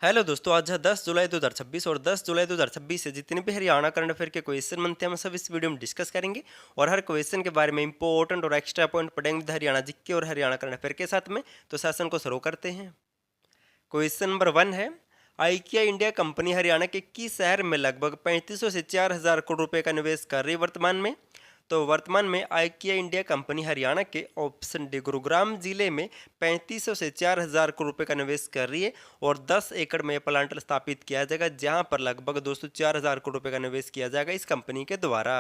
Hello दोस्तों, आज है 10 जुलाई 2026 और 10 जुलाई 2026 से जितने भी हरियाणा करंट अफेयर के क्वेश्चन बनते हैं हम सब इस वीडियो में डिस्कस करेंगे। और हर क्वेश्चन के बारे में इंपॉर्टेंट और एक्स्ट्रा पॉइंट पढ़ेंगे विद हरियाणा जीके और हरियाणा करंट अफेयर के साथ में। तो सेशन को शुरू करते हैं। क्वेश्चन नंबर 1 है, आइकिया इंडिया कंपनी हरियाणा के किस शहर में लगभग 3500 से 4000 करोड़ रुपए का निवेश कर रही है वर्तमान में? तो वर्तमान में आइकिया इंडिया कंपनी हरियाणा के ऑप्शन डी गुरुग्राम जिले में 3500 से 4000 करोड़ रुपए का निवेश कर रही है और 10 एकड़ में प्लांट स्थापित किया जाएगा, जहां पर लगभग 4000 करोड़ रुपए का निवेश किया जाएगा इस कंपनी के द्वारा।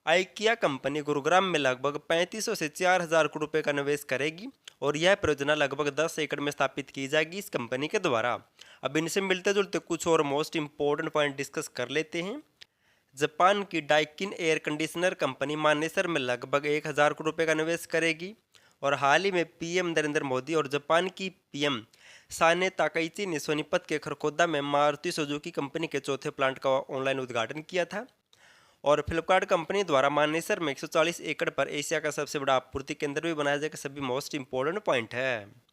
आइकिया कंपनी गुरुग्राम में लगभग 3500 से 4000 करोड़ रुपए का निवेश करेगी और यह परियोजना लगभग 10 एकड़ में स्थापित की जाएगी इस कंपनी के द्वारा। अब इनसे मिलते जुलते कुछ और मोस्ट इंपॉर्टेंट पॉइंट डिस्कस कर लेते हैं। जापान की Daikin air conditioner company Manesar में लगभग 1000 करोड़ रुपए का निवेश करेगी। और हाल ही में पीएम नरेंद्र मोदी और जापान की पीएम साने ताकाइची ने सोनीपत के खरखोदा में मारुति सुजुकी कंपनी के चौथे प्लांट का ऑनलाइन उद्घाटन किया था। और फ्लिपकार्ट कंपनी द्वारा मानेसर में 140 एकड़ पर एशिया का सबसे बड़ा आपूर्ति केंद्र भी बनाया जाएगा। सभी मोस्ट इंपॉर्टेंट पॉइंट है।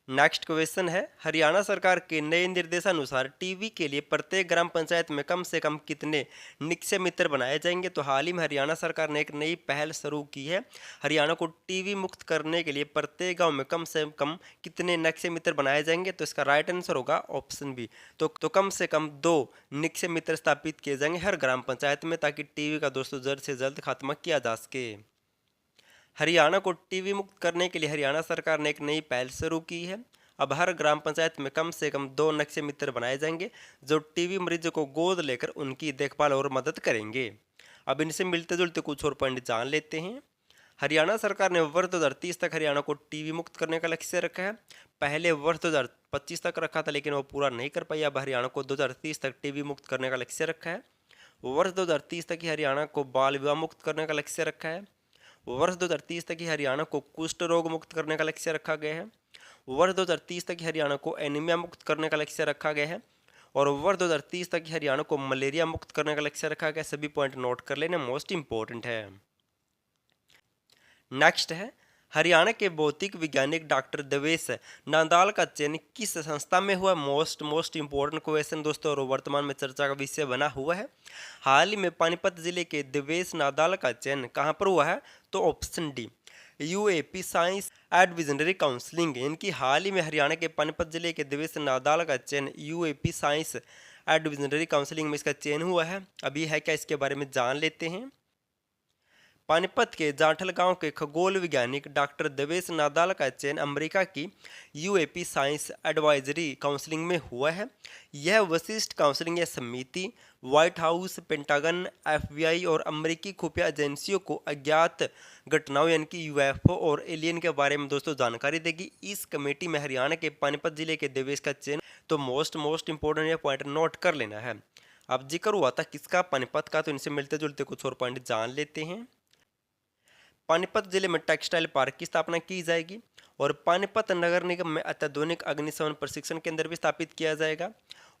नेक्स्ट क्वेश्चन है, हरियाणा सरकार के नए निर्देशानुसार टीवी के लिए प्रत्येक ग्राम पंचायत में कम से कम कितने निक्षय मित्र बनाए जाएंगे? तो हाल ही में हरियाणा सरकार ने एक नई पहल शुरू की है। हरियाणा को टीवी मुक्त करने के लिए प्रत्येक गांव में कम से कम कितने निक्षय मित्र बनाए जाएंगे? तो इसका राइट आंसर होगा ऑप्शन बी। तो कम से कम 2 निक्षय मित्र स्थापित किए जाएंगे हर ग्राम पंचायत में, ताकि टीवी का दोस्तों जल्द से जल्द खात्मा किया जा सके। हरियाणा को टीवी मुक्त करने के लिए हरियाणा सरकार ने एक नई पहल शुरू की है। अब हर ग्राम पंचायत में कम से कम 2 नक्शे मित्र बनाए जाएंगे जो टीवी मरीजों को गोद लेकर उनकी देखभाल और मदद करेंगे। अब इनसे मिलते जुलते कुछ और पॉइंट जान लेते हैं। हरियाणा सरकार ने वर्ष 2030 तक हरियाणा को टीवी मुक्त करने का लक्ष्य रखा है। पहले वर्ष 2025 तक रखा था, लेकिन वो पूरा नहीं कर पाई। अब हरियाणा को 2030 तक टीवी मुक्त करने का लक्ष्य रखा है। वर्ष 2030 तक ही हरियाणा को बाल विवाह मुक्त करने का लक्ष्य रखा है। वर्ष 2030 तक ही हरियाणा को कुष्ठ रोग मुक्त करने का लक्ष्य रखा गया है। वर्ष 2030 तक ही हरियाणा को एनीमिया मुक्त करने का लक्ष्य रखा गया है। और वर्ष 2030 तक ही हरियाणा को मलेरिया मुक्त करने का लक्ष्य रखा गया। सभी पॉइंट नोट कर लेना, मोस्ट इंपॉर्टेंट है। नेक्स्ट है, हरियाणा के भौतिक वैज्ञानिक डॉक्टर देवेश नांदाल का चयन किस संस्था में हुआ? मोस्ट इंपॉर्टेंट क्वेश्चन दोस्तों, और वर्तमान में चर्चा का विषय बना हुआ है। हाल ही में पानीपत जिले के देवेश नांदाल का चयन कहां पर हुआ है? तो option D, UAP science advisory counselling. इनकी हाल ही में हरियाणा के पानीपत जिले के देवेश नांदाल का चयन यूएपी साइंस एडविजनरी काउंसलिंग में इसका चयन हुआ है। अभी है क्या, इसके बारे में जान लेते हैं। पानीपत के जाठल गांव के खगोल वैज्ञानिक डॉक्टर देवेश नादाल का चयन अमेरिका की यूएपी साइंस एडवाइजरी काउंसलिंग में हुआ है। यह वशिष्ठ काउंसलिंग या समिति व्हाइट हाउस, पेंटागन, एफबीआई और अमेरिकी खुफिया एजेंसियों को अज्ञात घटनाओं यानी कि यूएफओ और एलियन के बारे में दोस्तों जानकारी देगी। इस कमेटी में हरियाणा के पानीपत जिले के देवेश का चयन, तो मोस्ट इंपॉर्टेंट ये पॉइंट नोट कर लेना है। अब जिक्र हुआ था किसका? पानीपत का। तो इनसे मिलते जुलते कुछ और पॉइंट जान लेते हैं। पानीपत जिले में टेक्सटाइल पार्क की स्थापना की जाएगी और पानीपत नगर निगम में अत्याधुनिक अग्निशमन प्रशिक्षण केंद्र भी स्थापित किया जाएगा।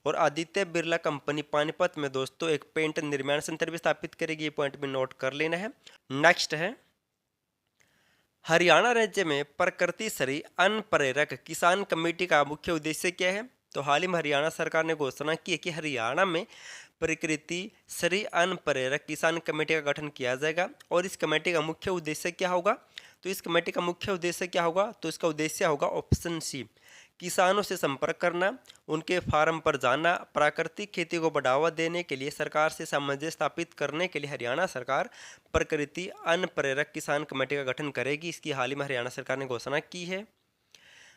और आदित्य बिरला कंपनी पानीपत में दोस्तों एक पेंट निर्माण सेंटर भी स्थापित करेगी। ये पॉइंट भी नोट कर लेना है। नेक्स्ट है, हरियाणा राज्य में प्रकृति श्री अन्न प्रेरक किसान कमेटी का मुख्य उद्देश्य क्या है? तो हाल ही में हरियाणा सरकार ने घोषणा की है कि हरियाणा में प्रकृति श्री अन्न प्रेरक किसान कमेटी का गठन किया जाएगा। और इस कमेटी का मुख्य उद्देश्य क्या होगा? तो इस कमेटी का मुख्य उद्देश्य क्या होगा? तो इसका उद्देश्य होगा ऑप्शन सी, किसानों से संपर्क करना, उनके फार्म पर जाना, प्राकृतिक खेती को बढ़ावा देने के लिए सरकार से सामंजस्य स्थापित करने के लिए हरियाणा सरकार प्रकृति अन्न प्रेरक किसान कमेटी का गठन करेगी। इसकी हाल ही में हरियाणा सरकार ने घोषणा की है।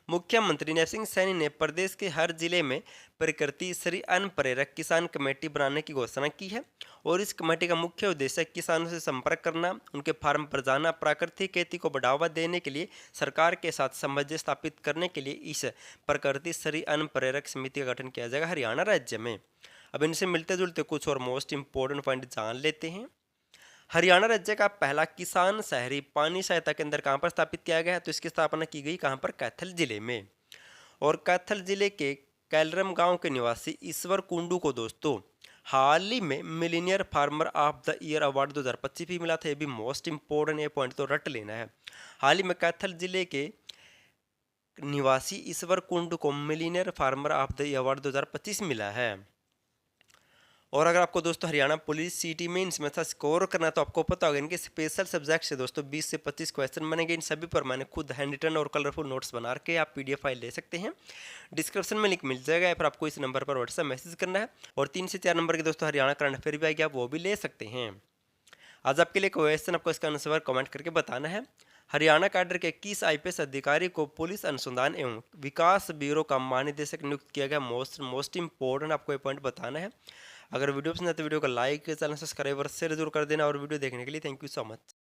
मुख्यमंत्री नैब सिंह सैनी ने प्रदेश के हर जिले में प्रकृति श्री अन्न प्रेरक किसान कमेटी बनाने की घोषणा की है। और इस कमेटी का मुख्य उद्देश्य किसानों से संपर्क करना, उनके फार्म पर जाना, प्राकृतिक खेती को बढ़ावा देने के लिए सरकार के साथ सामंजस्य स्थापित करने के लिए इस प्रकृति श्री अन्न प्रेरक समिति का गठन किया जाएगा हरियाणा राज्य में। अब इनसे मिलते जुलते कुछ और मोस्ट इंपॉर्टेंट पॉइंट जान लेते हैं। हरियाणा राज्य का पहला किसान शहरी पानी सहायता केंद्र कहाँ पर स्थापित किया गया है? तो इसकी स्थापना की गई कहाँ पर? कैथल जिले में। और कैथल जिले के कैलरम गांव के निवासी ईश्वर कुंडू को दोस्तों हाल ही में millionaire farmer of the year award 2025 भी मिला था। ये भी मोस्ट इंपॉर्टेंट ये पॉइंट तो रट लेना है। हाल ही में कैथल जिले के निवासी ईश्वर कुंड को millionaire farmer of the award 2025 मिला है। और अगर आपको दोस्तों हरियाणा पुलिस सीटी मेंस में अच्छा स्कोर करना है तो आपको पता होगा इनके स्पेशल सब्जेक्ट से दोस्तों 20 से 25 क्वेश्चन बनेंगे। इन सभी पर मैंने खुद हैंड रिटन और कलरफुल नोट्स बना के आप पीडीएफ फाइल ले सकते हैं। डिस्क्रिप्शन में लिंक मिल जाएगा, या फिर आपको इस नंबर पर व्हाट्सएप मैसेज करना है। और 3 से 4 नंबर के दोस्तों हरियाणा करंट अफेयर भी आएगी, आप वो भी ले सकते हैं। आज आपके लिए क्वेश्चन आपको इसका आंसर कमेंट करके बताना है। हरियाणा कैडर के किस आईपीएस अधिकारी को पुलिस अनुसंधान एवं विकास ब्यूरो का महानिदेशक नियुक्त किया गया? मोस्ट इंपॉर्टेंट आपको ये पॉइंट बताना है। अगर वीडियो पसंद है तो वीडियो को लाइक, चैनल सब्सक्राइब और शेयर जरूर कर देना। और वीडियो देखने के लिए थैंक यू सो मच।